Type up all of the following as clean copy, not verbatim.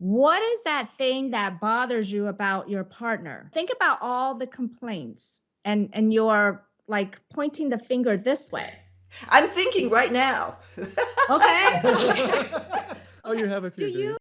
What is that thing that bothers you about your partner? Think about all the complaints and you're like pointing the finger this way. I'm thinking right now. Okay. Oh, you have a few. Do you?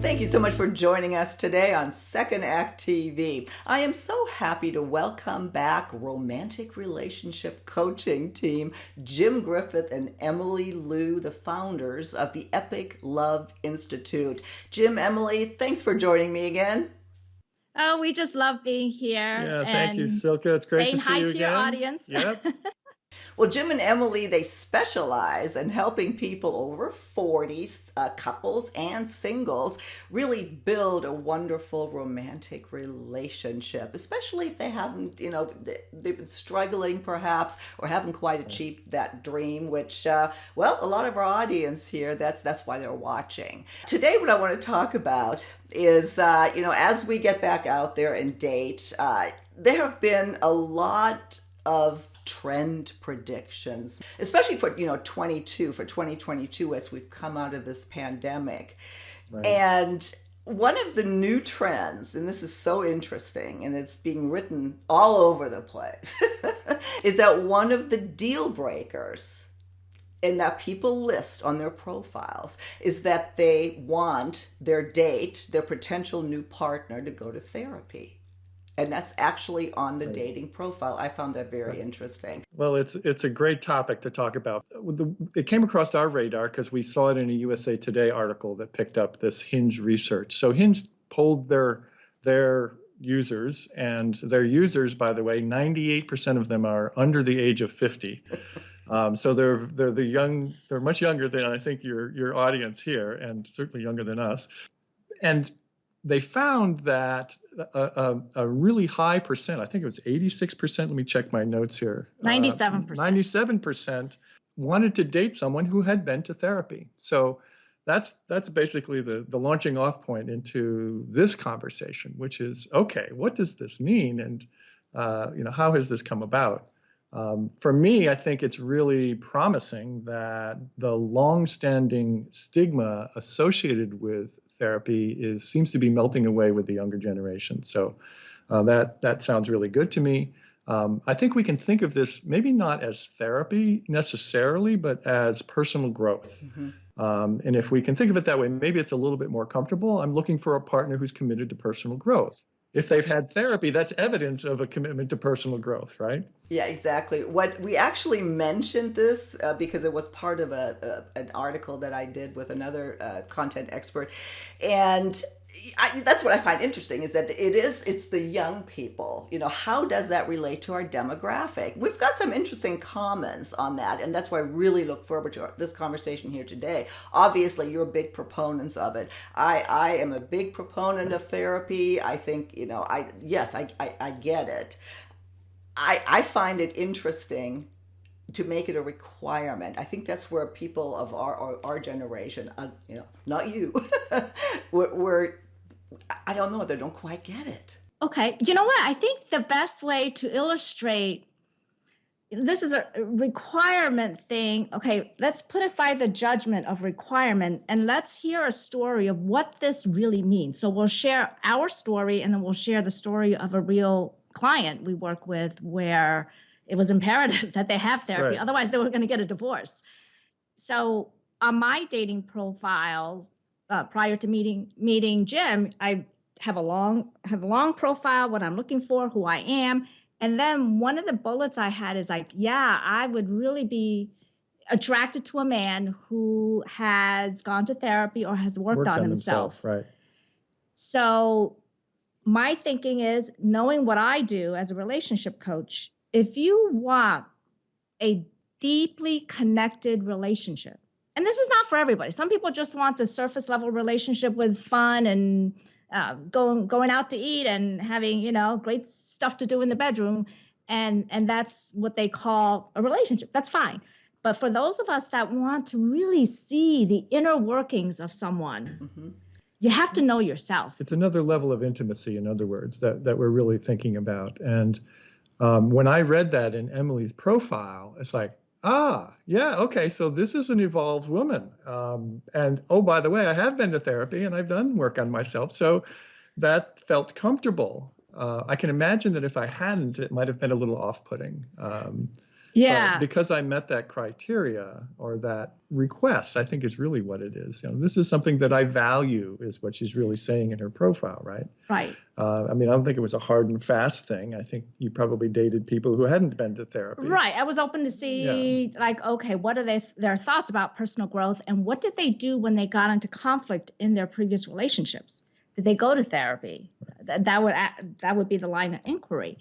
Thank you so much for joining us today on Second Act TV. I am so happy to welcome back romantic relationship coaching team, Jim Griffeth and Emily Liu, the founders of the Epic Love Institute. Jim, Emily, thanks for joining me again. Oh, we just love being here. Yeah, thank you, Silke. It's great to see you again. Saying hi to your audience. Yep. Well, Jim and Emily, they specialize in helping people over 40, couples and singles, really build a wonderful romantic relationship, especially if they haven't, they've been struggling perhaps or haven't quite achieved that dream, which, a lot of our audience here, that's why they're watching. Today, what I want to talk about is, as we get back out there and date, there have been a lot of trend predictions, especially for 2022 as we've come out of this pandemic. Right. And one of the new trends, and this is so interesting and it's being written all over the place, is that one of the deal breakers and that people list on their profiles is that they want their potential new partner to go to therapy. And that's actually on the dating profile. I found that very interesting. Well, it's a great topic to talk about. It came across our radar because we saw it in a USA Today article that picked up this Hinge research. So Hinge polled their users, and their users, by the way, 98% of them are under the age of 50. So they're much younger than I think your audience here, and certainly younger than us. And they found that a really high percent, I think it was 86%, let me check my notes here. 97%. 97% wanted to date someone who had been to therapy. So that's basically the launching off point into this conversation, which is, okay, what does this mean? And, how has this come about? For me, I think it's really promising that the longstanding stigma associated with therapy seems to be melting away with the younger generation. So that sounds really good to me. I think we can think of this maybe not as therapy necessarily, but as personal growth. Mm-hmm. And if we can think of it that way, maybe it's a little bit more comfortable. I'm looking for a partner who's committed to personal growth. If they've had therapy, that's evidence of a commitment to personal growth, right? Yeah, exactly. What we actually mentioned this because it was part of an article that I did with another content expert, and that's what I find interesting is that it's the young people. How does that relate to our demographic? We've got some interesting comments on that, and that's why I really look forward to this conversation here today. Obviously, you're big proponents of it. I am a big proponent of therapy. I think, I get it. I find it interesting to make it a requirement. I think that's where people of our generation, not you, we're I don't know, they don't quite get it. Okay, you know what? I think the best way to illustrate this is a requirement thing. Okay, let's put aside the judgment of requirement and let's hear a story of what this really means. So we'll share our story and then we'll share the story of a real client we work with where it was imperative that they have therapy. Right. Otherwise, they were going to get a divorce. So on my dating profiles, prior to meeting Jim, I have a long profile, what I'm looking for, who I am. And then one of the bullets I had is like, I would really be attracted to a man who has gone to therapy or has worked on himself. Right. So my thinking is, knowing what I do as a relationship coach, if you want a deeply connected relationship, and this is not for everybody. Some people just want the surface level relationship with fun and going out to eat and having, great stuff to do in the bedroom. And that's what they call a relationship. That's fine. But for those of us that want to really see the inner workings of someone, You have to know yourself. It's another level of intimacy, in other words, that we're really thinking about. And when I read that in Emily's profile, it's like, yeah, okay, so this is an evolved woman. And oh, by the way, I have been to therapy and I've done work on myself. So that felt comfortable. I can imagine that if I hadn't, it might have been a little off-putting. Yeah. But because I met that criteria or that request, I think is really what it is. This is something that I value, is what she's really saying in her profile, right? Right. I mean, I don't think it was a hard and fast thing. I think you probably dated people who hadn't been to therapy. Right. I was open to see, okay, what are their thoughts about personal growth, and what did they do when they got into conflict in their previous relationships? Did they go to therapy? That would be the line of inquiry.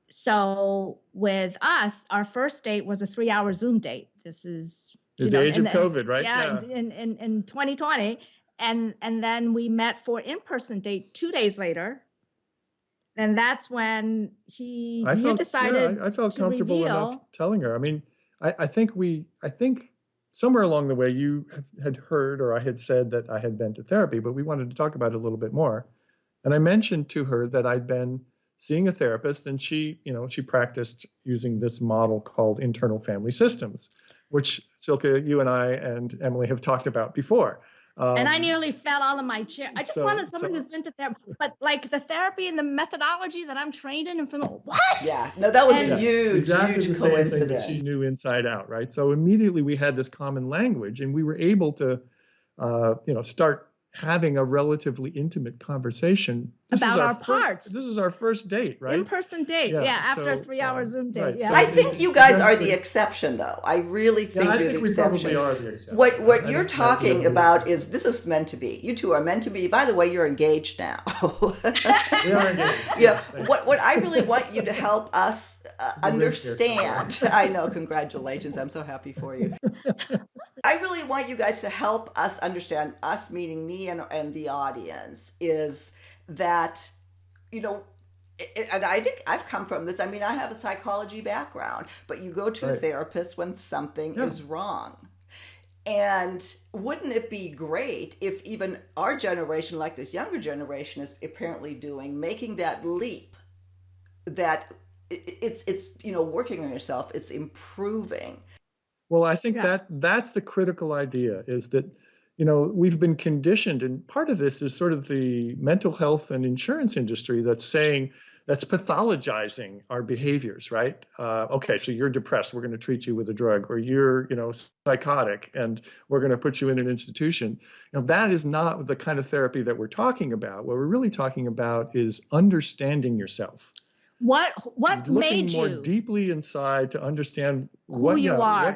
So with us, our first date was a 3-hour Zoom date. This is the age of COVID, right? Yeah, in 2020. And then we met for in-person date 2 days later. And that's when you decided I felt to comfortable reveal. enough telling her. I mean, I think somewhere along the way you had heard, or I had said that I had been to therapy, but we wanted to talk about it a little bit more. And I mentioned to her that I'd been seeing a therapist, and she practiced using this model called internal family systems, which Silke, you and I and Emily have talked about before. And I nearly fell out of my chair. I just wanted someone who's been to therapy, but like the therapy and the methodology that I'm trained in, and from what? Yeah, no, that was a huge coincidence. That she knew inside out, right? So immediately we had this common language, and we were able to, start having a relatively intimate conversation about our parts. This is our first date, right? In-person date, after a 3-hour Zoom date. Right. Yeah. So I think you guys are the exception, though. I really think you're the exception. We probably are the exception. What you're talking about is this is meant to be. You two are meant to be. By the way, you're engaged now. We are engaged. What I really want you to help us understand. I know. Congratulations. I'm so happy for you. I really want you guys to help us understand, us meaning me and the audience, is that, and I think I've come from this. I mean, I have a psychology background, but you go to a therapist when something is wrong. And wouldn't it be great if even our generation, like this younger generation is apparently doing, making that leap, that it's working on yourself, it's improving. Well, I think that's the critical idea, is that, we've been conditioned, and part of this is sort of the mental health and insurance industry that's pathologizing our behaviors, right? Okay, so you're depressed, we're going to treat you with a drug, or you're, psychotic, and we're going to put you in an institution. That is not the kind of therapy that we're talking about. What we're really talking about is understanding yourself. What made you looking more deeply inside to understand what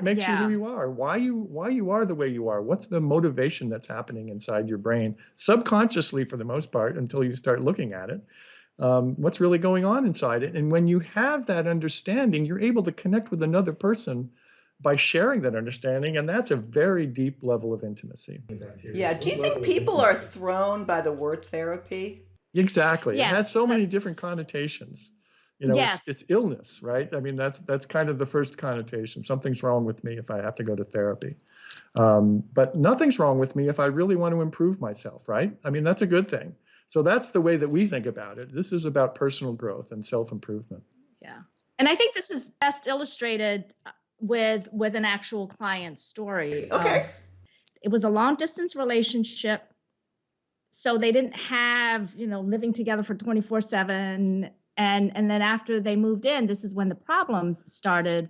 makes you who you are, why you are the way you are, what's the motivation that's happening inside your brain subconsciously for the most part until you start looking at it. What's really going on inside it, and when you have that understanding, you're able to connect with another person by sharing that understanding, and that's a very deep level of intimacy. Yeah. Do you think people are thrown by the word therapy? Exactly. Yes, it has so many different connotations. It's illness, right? I mean, that's kind of the first connotation. Something's wrong with me if I have to go to therapy. But nothing's wrong with me if I really want to improve myself, right? I mean, that's a good thing. So that's the way that we think about it. This is about personal growth and self-improvement. Yeah. And I think this is best illustrated with an actual client story. Okay. It was a long distance relationship. So they didn't have, living together for 24/7. And then after they moved in, this is when the problems started,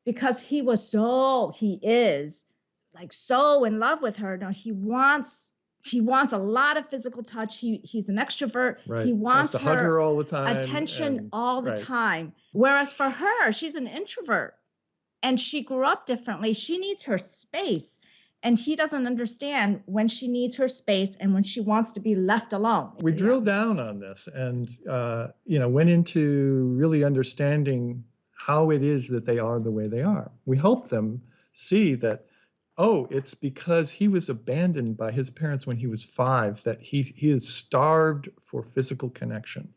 because he is like so in love with her. Now he wants a lot of physical touch. He's an extrovert. Right. He wants to hug her all the time, attention all the time. Whereas for her, she's an introvert and she grew up differently. She needs her space. And he doesn't understand when she needs her space and when she wants to be left alone. We drilled down on this and, went into really understanding how it is that they are the way they are. We helped them see that, it's because he was abandoned by his parents when he was 5, that he is starved for physical connection.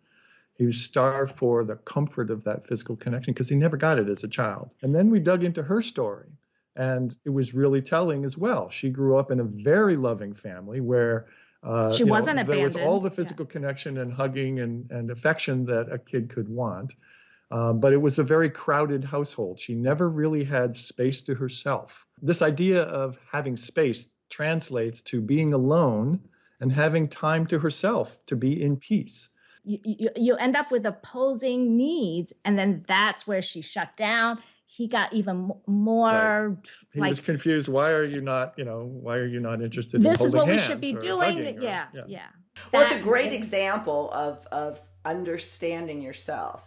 He was starved for the comfort of that physical connection because he never got it as a child. And then we dug into her story. And it was really telling as well. She grew up in a very loving family where She wasn't there was all abandoned. the physical connection and hugging and affection that a kid could want. But it was a very crowded household. She never really had space to herself. This idea of having space translates to being alone and having time to herself, to be in peace. You end up with opposing needs, and then that's where she shut down. He got even more He was confused. Why are you not interested in holding hands? This is what we should be doing. Yeah. Well, it's a great example of understanding yourself.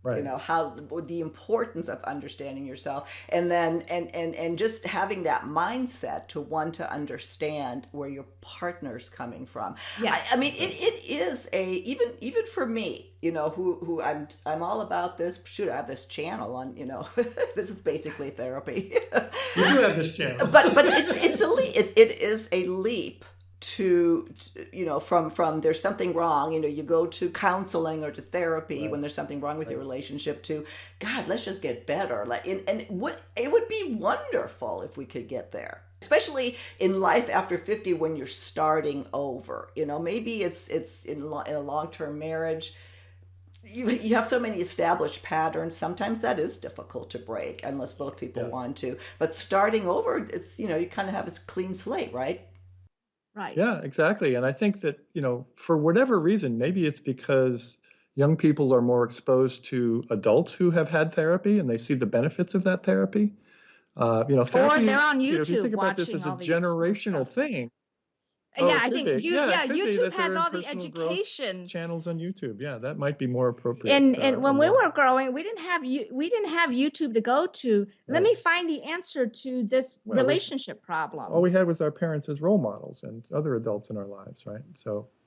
Right. How the importance of understanding yourself, and then and just having that mindset to want to understand where your partner's coming from. Yes. I mean, it is even for me, who I'm all about this. Shoot, I have this channel on, this is basically therapy. You do have this channel, but it is a leap to from there's something wrong, you go to counseling or to therapy when there's something wrong with your relationship, to God, let's just get better. It would be wonderful if we could get there, especially in life after 50, when you're starting over. Maybe it's in a long-term marriage. You have so many established patterns. Sometimes that is difficult to break unless both people want to. But starting over, it's you kind of have a clean slate, right? Right. Yeah, exactly. And I think that, for whatever reason, maybe it's because young people are more exposed to adults who have had therapy and they see the benefits of that therapy. Therapy, or they're on YouTube if you think about this as a generational thing. Yeah, I think YouTube that has all the personal education channels on YouTube. Yeah, that might be more appropriate. And when we were growing, we didn't have YouTube to go to. Let me find the answer to this relationship problem. All we had was our parents as role models and other adults in our lives, right?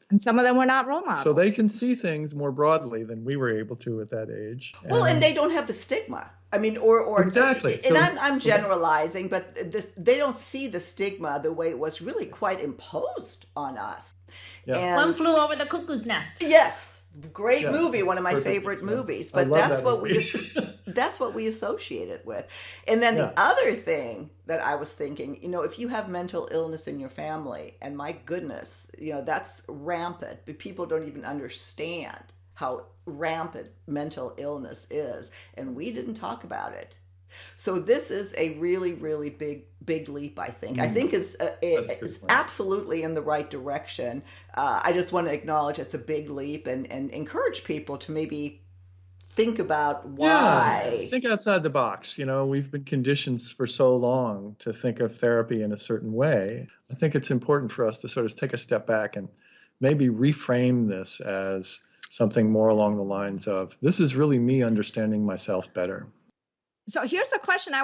And some of them were not role models. So they can see things more broadly than we were able to at that age. Well, and they don't have the stigma. I mean, or exactly. And I'm generalizing, but they don't see the stigma the way it was really quite imposed on us. Yeah. One Flew Over the Cuckoo's Nest. Yes, great movie, one of my favorite movies. But that's what we associate it with. And then the other thing that I was thinking, if you have mental illness in your family, and my goodness, that's rampant, but people don't even understand how rampant mental illness is, and we didn't talk about it. So this is a really, really big leap, I think. I think it's absolutely in the right direction. I just want to acknowledge it's a big leap and encourage people to maybe think about why. Yeah, think outside the box. We've been conditioned for so long to think of therapy in a certain way. I think it's important for us to sort of take a step back and maybe reframe this as something more along the lines of, this is really me understanding myself better. So here's a question I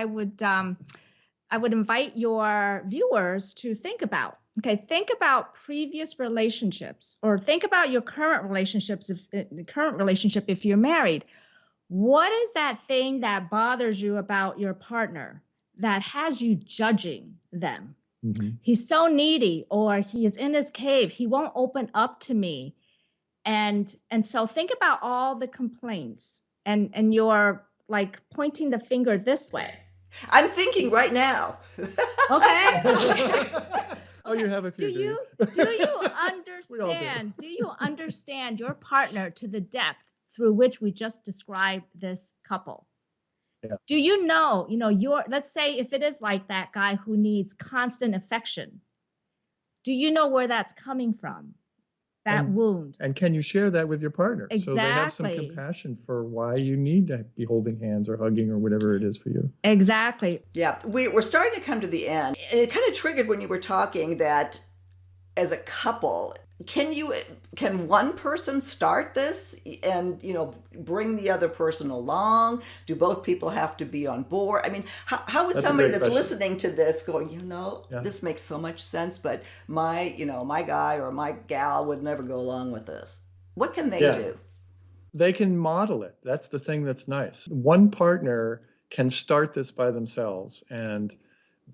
would invite your viewers to think about. Okay, think about previous relationships, or think about your current relationships. If you're married, what is that thing that bothers you about your partner that has you judging them? Mm-hmm. He's so needy, or he is in his cave. He won't open up to me. And so think about all the complaints, and you're like pointing the finger this way. I'm thinking right now. Okay. Oh, you have a few. Do you understand? Do you understand your partner to the depth through which we just described this couple? Yeah. Do you know, let's say if it is like that guy who needs constant affection, do you know where that's coming from? That wound. And can you share that with your partner? Exactly. So they have some compassion for why you need to be holding hands or hugging or whatever it is for you. Exactly. Yeah, we're starting to come to the end. And it kind of triggered when you were talking that as a couple, can one person start this and, bring the other person along? Do both people have to be on board? I mean, how is somebody that's listening to this going, this makes so much sense, but my guy or my gal would never go along with this? What can they do? They can model it. That's the thing that's nice. One partner can start this by themselves, and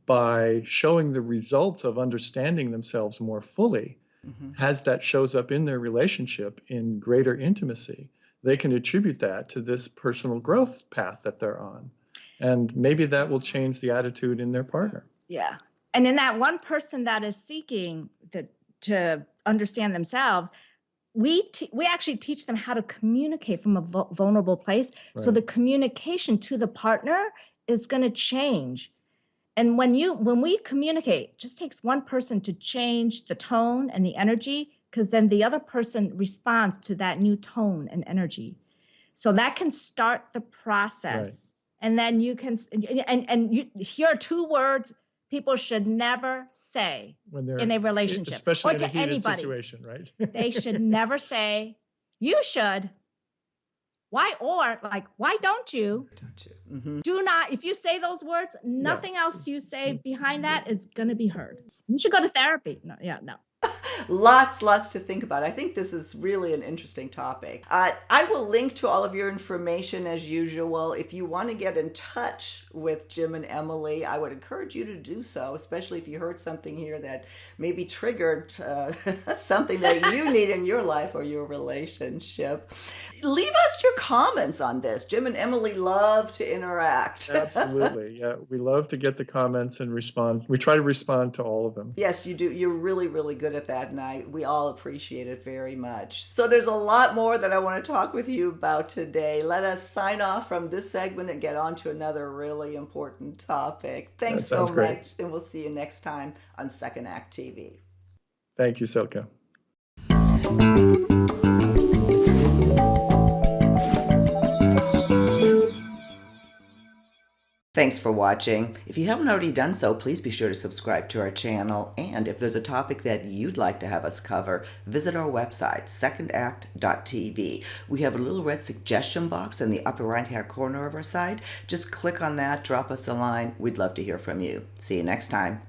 by showing the results of understanding themselves more fully, as that shows up in their relationship in greater intimacy, they can attribute that to this personal growth path that they're on. And maybe that will change the attitude in their partner. Yeah. And in that one person that is seeking to understand themselves, we actually teach them how to communicate from a vulnerable place. Right. So the communication to the partner is going to change. And when we communicate, it just takes one person to change the tone and the energy, because then the other person responds to that new tone and energy. So that can start the process. Right. And then you can, here are 2 words people should never say when they're in a relationship, especially or to in a heated anybody. Situation, right? They should never say, "You should." Why? Or like, "Why don't you?" Don't you? Mm-hmm. Do not. If you say those words, nothing else you say behind that is going to be heard. You should go to therapy. No. Lots to think about. I think this is really an interesting topic. I will link to all of your information as usual. If you want to get in touch with Jim and Emily, I would encourage you to do so, especially if you heard something here that maybe triggered something that you need in your life or your relationship. Leave us your comments on this. Jim and Emily love to interact. Absolutely. Yeah, we love to get the comments and respond. We try to respond to all of them. Yes, you do. You're really, really good at that, and we all appreciate it very much. So there's a lot more that I want to talk with you about today. Let us sign off from this segment and get on to another really important topic. Thanks so much, and we'll see you next time on Second Act TV. Thank you, Silke. Thanks for watching. If you haven't already done so, please be sure to subscribe to our channel. And if there's a topic that you'd like to have us cover, visit our website, secondact.tv. We have a little red suggestion box in the upper right-hand corner of our site. Just click on that, drop us a line. We'd love to hear from you. See you next time.